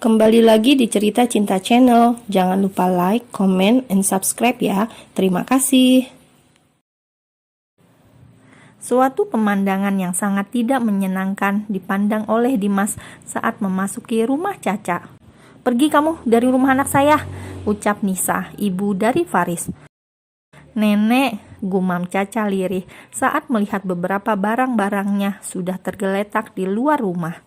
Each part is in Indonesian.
Kembali lagi di Cerita Cinta Channel. Jangan lupa like, comment, and subscribe ya. Terima kasih. Suatu pemandangan yang sangat tidak menyenangkan dipandang oleh Dimas saat memasuki rumah Caca. "Pergi kamu dari rumah anak saya," ucap Nisa, ibu dari Faris. "Nenek," gumam Caca lirih saat melihat beberapa barang-barangnya sudah tergeletak di luar rumah.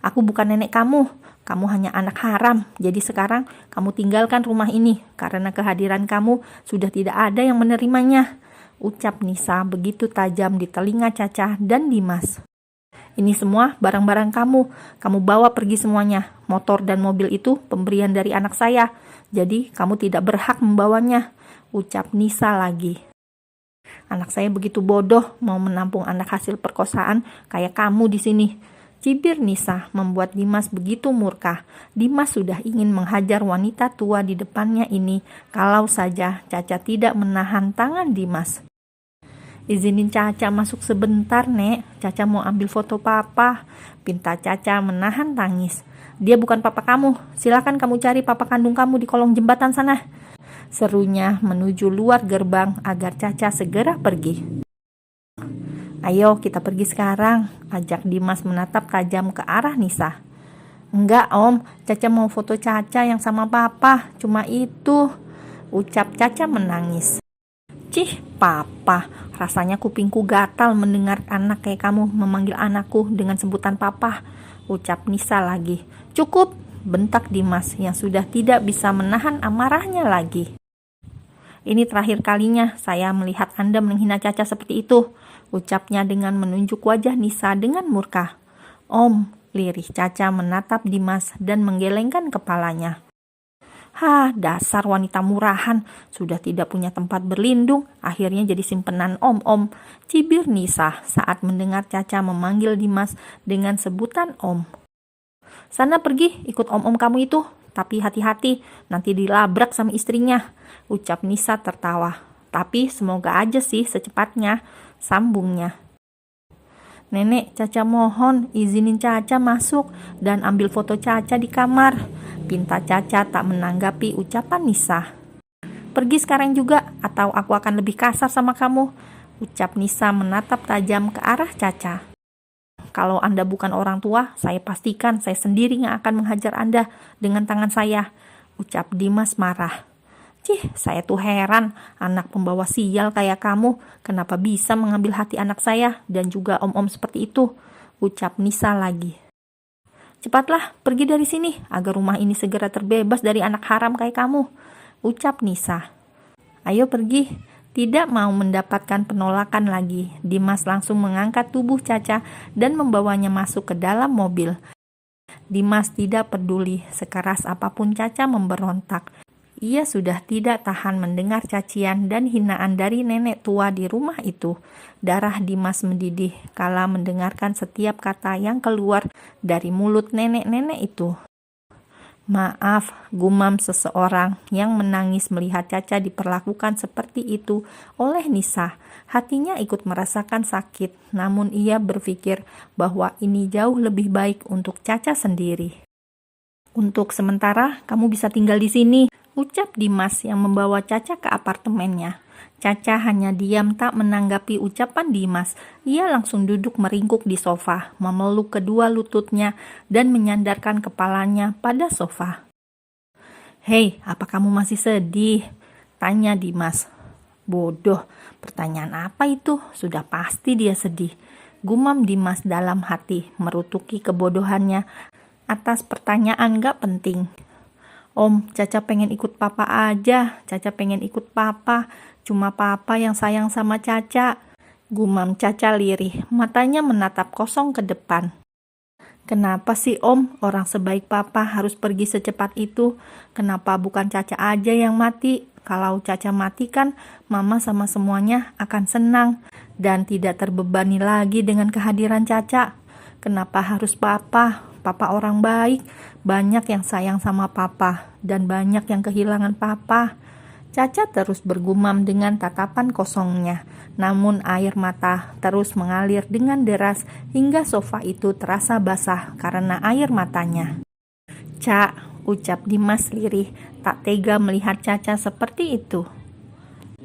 "Aku bukan nenek kamu. Kamu hanya anak haram. Jadi sekarang kamu tinggalkan rumah ini karena kehadiran kamu sudah tidak ada yang menerimanya," ucap Nisa begitu tajam di telinga Caca dan Dimas. "Ini semua barang-barang kamu. Kamu bawa pergi semuanya. Motor dan mobil itu pemberian dari anak saya. Jadi kamu tidak berhak membawanya," ucap Nisa lagi. "Anak saya begitu bodoh mau menampung anak hasil perkosaan kayak kamu di sini," cibir Nisa membuat Dimas begitu murka. Dimas sudah ingin menghajar wanita tua di depannya ini kalau saja Caca tidak menahan tangan Dimas. "Izinin Caca masuk sebentar, Nek. Caca mau ambil foto papa," pinta Caca menahan tangis. "Dia bukan papa kamu. Silakan kamu cari papa kandung kamu di kolong jembatan sana," serunya menuju luar gerbang agar Caca segera pergi. "Ayo kita pergi sekarang," ajak Dimas menatap tajam ke arah Nisa. "Enggak Om, Caca mau foto Caca yang sama papa, cuma itu," ucap Caca menangis. "Cih, papa, rasanya kupingku gatal mendengar anak kayak kamu memanggil anakku dengan sebutan papa," ucap Nisa lagi. "Cukup," bentak Dimas yang sudah tidak bisa menahan amarahnya lagi. "Ini terakhir kalinya saya melihat Anda menghina Caca seperti itu," ucapnya dengan menunjuk wajah Nisa dengan murka. "Om," lirih Caca menatap Dimas dan menggelengkan kepalanya. "Hah, dasar wanita murahan, sudah tidak punya tempat berlindung, akhirnya jadi simpenan om-om," cibir Nisa saat mendengar Caca memanggil Dimas dengan sebutan om. "Sana pergi, ikut om-om kamu itu, tapi hati-hati, nanti dilabrak sama istrinya," ucap Nisa tertawa. "Tapi semoga aja sih secepatnya," sambungnya. "Nenek, Caca mohon izinin Caca masuk dan ambil foto Caca di kamar," pinta Caca tak menanggapi ucapan Nisa. "Pergi sekarang juga atau aku akan lebih kasar sama kamu," ucap Nisa menatap tajam ke arah Caca. "Kalau Anda bukan orang tua, saya pastikan saya sendiri yang akan menghajar Anda dengan tangan saya," ucap Dimas marah. "Cih, saya tuh heran, anak pembawa sial kayak kamu, kenapa bisa mengambil hati anak saya dan juga om-om seperti itu," ucap Nisa lagi. "Cepatlah pergi dari sini agar rumah ini segera terbebas dari anak haram kayak kamu," ucap Nisa. "Ayo pergi." Tidak mau mendapatkan penolakan lagi, Dimas langsung mengangkat tubuh Caca dan membawanya masuk ke dalam mobil. Dimas tidak peduli sekeras apapun Caca memberontak. Ia sudah tidak tahan mendengar cacian dan hinaan dari nenek tua di rumah itu. Darah Dimas mendidih kala mendengarkan setiap kata yang keluar dari mulut nenek-nenek itu. "Maaf," gumam seseorang yang menangis melihat Caca diperlakukan seperti itu oleh Nisa. Hatinya ikut merasakan sakit, namun ia berpikir bahwa ini jauh lebih baik untuk Caca sendiri. "Untuk sementara, kamu bisa tinggal di sini," ucap Dimas yang membawa Caca ke apartemennya. Caca hanya diam tak menanggapi ucapan Dimas. Ia langsung duduk meringkuk di sofa, memeluk kedua lututnya dan menyandarkan kepalanya pada sofa. "Hei, apa kamu masih sedih?" tanya Dimas. "Bodoh, pertanyaan apa itu? Sudah pasti dia sedih," gumam Dimas dalam hati, merutuki kebodohannya atas pertanyaan gak penting. "Om, Caca pengen ikut papa aja. Caca pengen ikut papa. Cuma papa yang sayang sama Caca," gumam Caca lirih, matanya menatap kosong ke depan. "Kenapa sih Om, orang sebaik papa harus pergi secepat itu? Kenapa bukan Caca aja yang mati? Kalau Caca mati kan mama sama semuanya akan senang dan tidak terbebani lagi dengan kehadiran Caca. Kenapa harus papa? Papa orang baik, banyak yang sayang sama papa dan banyak yang kehilangan papa." Caca terus bergumam dengan tatapan kosongnya, namun air mata terus mengalir dengan deras hingga sofa itu terasa basah karena air matanya. Caca, ucap Dimas lirih, tak tega melihat Caca seperti itu.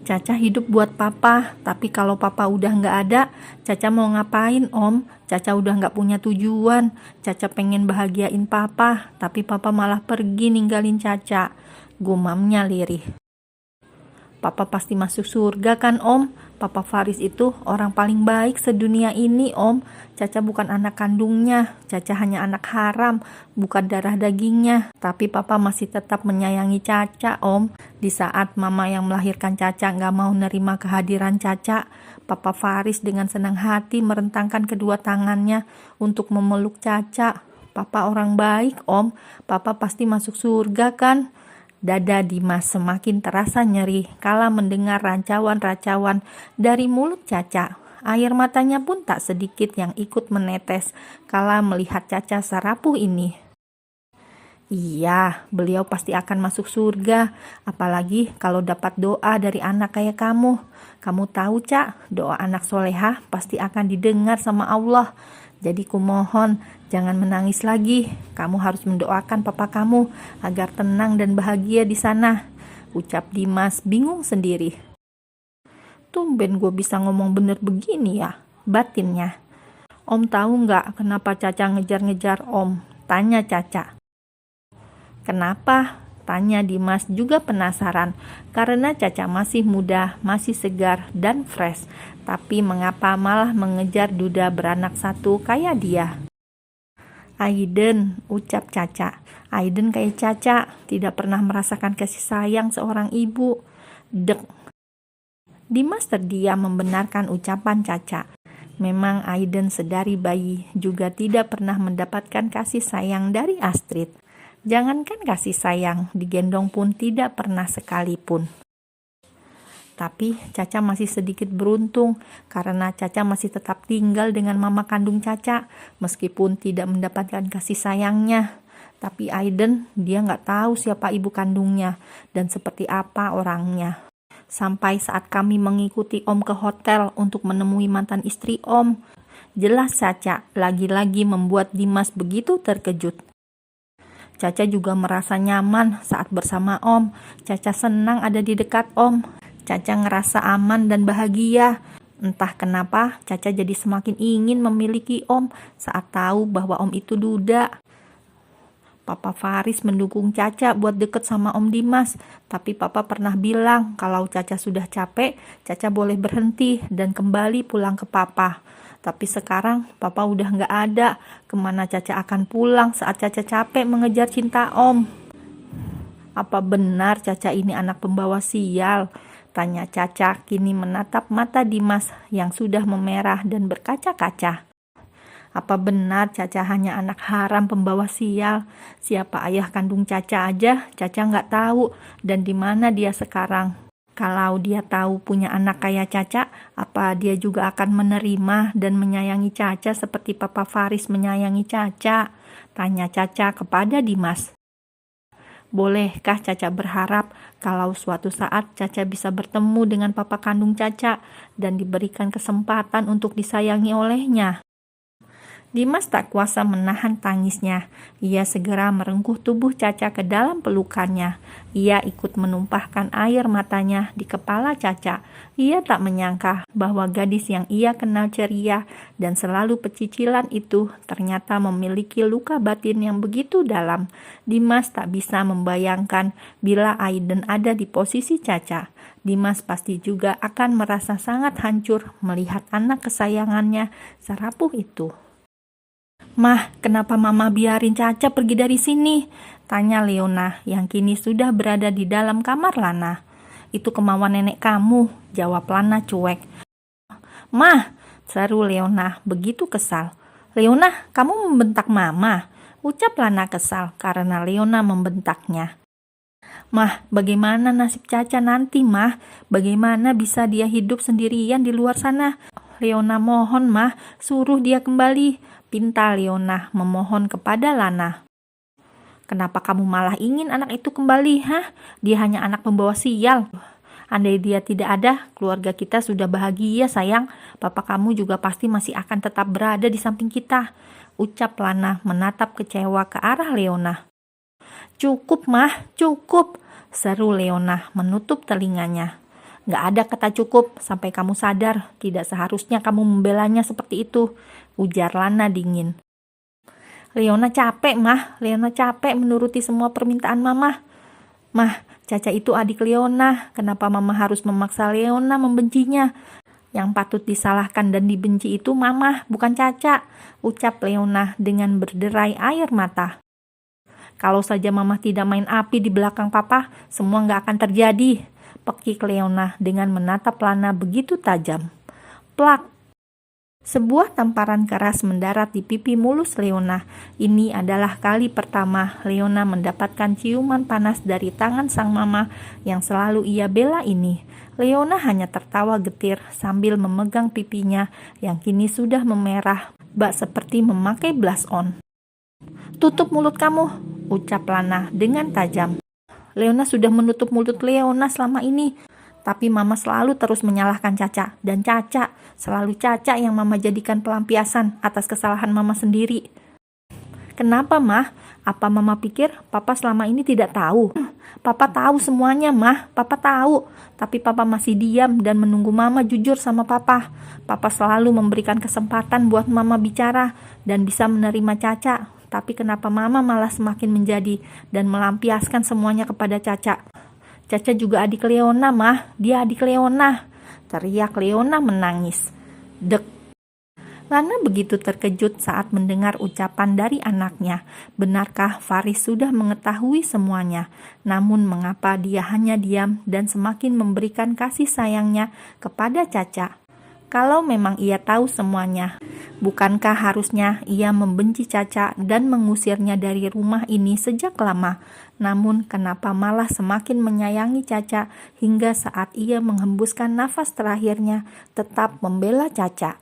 Caca hidup buat papa, tapi kalau papa udah nggak ada, Caca mau ngapain om? Caca udah nggak punya tujuan. Caca pengen bahagiain papa, tapi papa malah pergi ninggalin Caca, gumamnya lirih. Papa pasti masuk surga kan om? Papa Faris itu orang paling baik sedunia ini om. Caca bukan anak kandungnya, Caca hanya anak haram, bukan darah dagingnya. Tapi papa masih tetap menyayangi Caca om. Di saat mama yang melahirkan Caca gak mau nerima kehadiran Caca, Papa Faris dengan senang hati merentangkan kedua tangannya untuk memeluk Caca. Papa orang baik om, papa pasti masuk surga kan? Dada Dimas semakin terasa nyeri kala mendengar racauan-racauan dari mulut Caca. Air matanya pun tak sedikit yang ikut menetes kala melihat Caca serapuh ini. Iya, beliau pasti akan masuk surga, apalagi kalau dapat doa dari anak kayak kamu. Kamu tahu, Cak, doa anak solehah pasti akan didengar sama Allah. Jadi kumohon, jangan menangis lagi. Kamu harus mendoakan papa kamu agar tenang dan bahagia di sana, ucap Dimas bingung sendiri. Tumben gue bisa ngomong bener begini ya, batinnya. Om tahu nggak kenapa Caca ngejar-ngejar om? Tanya Caca. Kenapa? Tanya Dimas juga penasaran, karena Caca masih muda, masih segar dan fresh. Tapi mengapa malah mengejar duda beranak satu kayak dia? Aiden, ucap Caca. Aiden kayak Caca, tidak pernah merasakan kasih sayang seorang ibu. Dek. Dimas terdiam membenarkan ucapan Caca. Memang Aiden sedari bayi juga tidak pernah mendapatkan kasih sayang dari Astrid. Jangankan kasih sayang, digendong pun tidak pernah sekalipun. Tapi Caca masih sedikit beruntung karena Caca masih tetap tinggal dengan mama kandung Caca meskipun tidak mendapatkan kasih sayangnya. Tapi Aiden, dia nggak tahu siapa ibu kandungnya dan seperti apa orangnya. Sampai saat kami mengikuti Om ke hotel untuk menemui mantan istri Om, jelas Caca lagi-lagi membuat Dimas begitu terkejut. Caca juga merasa nyaman saat bersama Om. Caca senang ada di dekat Om. Caca ngerasa aman dan bahagia. Entah kenapa Caca jadi semakin ingin memiliki Om saat tahu bahwa Om itu duda. Papa Faris mendukung Caca buat deket sama Om Dimas. Tapi Papa pernah bilang kalau Caca sudah capek, Caca boleh berhenti dan kembali pulang ke Papa. Tapi sekarang Papa udah nggak ada. Kemana Caca akan pulang saat Caca capek mengejar cinta Om? Apa benar Caca ini anak pembawa sial? Tanya Caca kini menatap mata Dimas yang sudah memerah dan berkaca-kaca. Apa benar Caca hanya anak haram pembawa sial? Siapa ayah kandung Caca aja Caca nggak tahu, dan di mana dia sekarang? Kalau dia tahu punya anak kayak Caca, apa dia juga akan menerima dan menyayangi Caca seperti Papa Faris menyayangi Caca? Tanya Caca kepada Dimas. Bolehkah Caca berharap kalau suatu saat Caca bisa bertemu dengan papa kandung Caca dan diberikan kesempatan untuk disayangi olehnya? Dimas tak kuasa menahan tangisnya. Ia segera merengkuh tubuh Caca ke dalam pelukannya. Ia ikut menumpahkan air matanya di kepala Caca. Ia tak menyangka bahwa gadis yang ia kenal ceria dan selalu pecicilan itu ternyata memiliki luka batin yang begitu dalam. Dimas tak bisa membayangkan bila Aiden ada di posisi Caca. Dimas pasti juga akan merasa sangat hancur melihat anak kesayangannya serapuh itu. Mah, kenapa Mama biarin Caca pergi dari sini? Tanya Leona yang kini sudah berada di dalam kamar Lana. Itu kemauan nenek kamu, jawab Lana cuek. Mah, seru Leona begitu kesal. Leona, kamu membentak Mama, ucap Lana kesal karena Leona membentaknya. Mah, bagaimana nasib Caca nanti, Mah? Bagaimana bisa dia hidup sendirian di luar sana? Leona mohon, Mah, suruh dia kembali. Pinta Leona memohon kepada Lana. Kenapa kamu malah ingin anak itu kembali, hah? Dia hanya anak pembawa sial. Andai dia tidak ada, keluarga kita sudah bahagia, sayang. Papa kamu juga pasti masih akan tetap berada di samping kita, ucap Lana menatap kecewa ke arah Leona. Cukup, Mah, cukup, seru Leona menutup telinganya. Gak ada kata cukup sampai kamu sadar. Tidak seharusnya kamu membelanya seperti itu, ujar Lana dingin. Leona capek, Mah. Leona capek menuruti semua permintaan Mama. Mah, Caca itu adik Leona. Kenapa Mama harus memaksa Leona membencinya? Yang patut disalahkan dan dibenci itu Mama, bukan Caca, ucap Leona dengan berderai air mata. Kalau saja Mama tidak main api di belakang Papa, semua nggak akan terjadi, pekik Leona dengan menatap Lana begitu tajam. Plak! Sebuah tamparan keras mendarat di pipi mulus Leona. Ini adalah kali pertama Leona mendapatkan ciuman panas dari tangan sang mama yang selalu ia bela ini. Leona hanya tertawa getir sambil memegang pipinya yang kini sudah memerah, bak seperti memakai blush on. Tutup mulut kamu, ucap Lana dengan tajam. Leona sudah menutup mulut Leona selama ini. Tapi Mama selalu terus menyalahkan Caca. Dan Caca, selalu Caca yang Mama jadikan pelampiasan atas kesalahan Mama sendiri. Kenapa, Mah? Apa Mama pikir Papa selama ini tidak tahu? Papa tahu semuanya, Mah. Papa tahu. Tapi Papa masih diam dan menunggu Mama jujur sama Papa. Papa selalu memberikan kesempatan buat Mama bicara dan bisa menerima Caca. Tapi kenapa Mama malah semakin menjadi dan melampiaskan semuanya kepada Caca? Caca juga adik Leona, Mah. Dia adik Leona, teriak Leona menangis. Dek. Lana begitu terkejut saat mendengar ucapan dari anaknya. Benarkah Faris sudah mengetahui semuanya? Namun mengapa dia hanya diam dan semakin memberikan kasih sayangnya kepada Caca? Kalau memang ia tahu semuanya, bukankah harusnya ia membenci Caca dan mengusirnya dari rumah ini sejak lama? Namun kenapa malah semakin menyayangi Caca hingga saat ia menghembuskan nafas terakhirnya tetap membela Caca?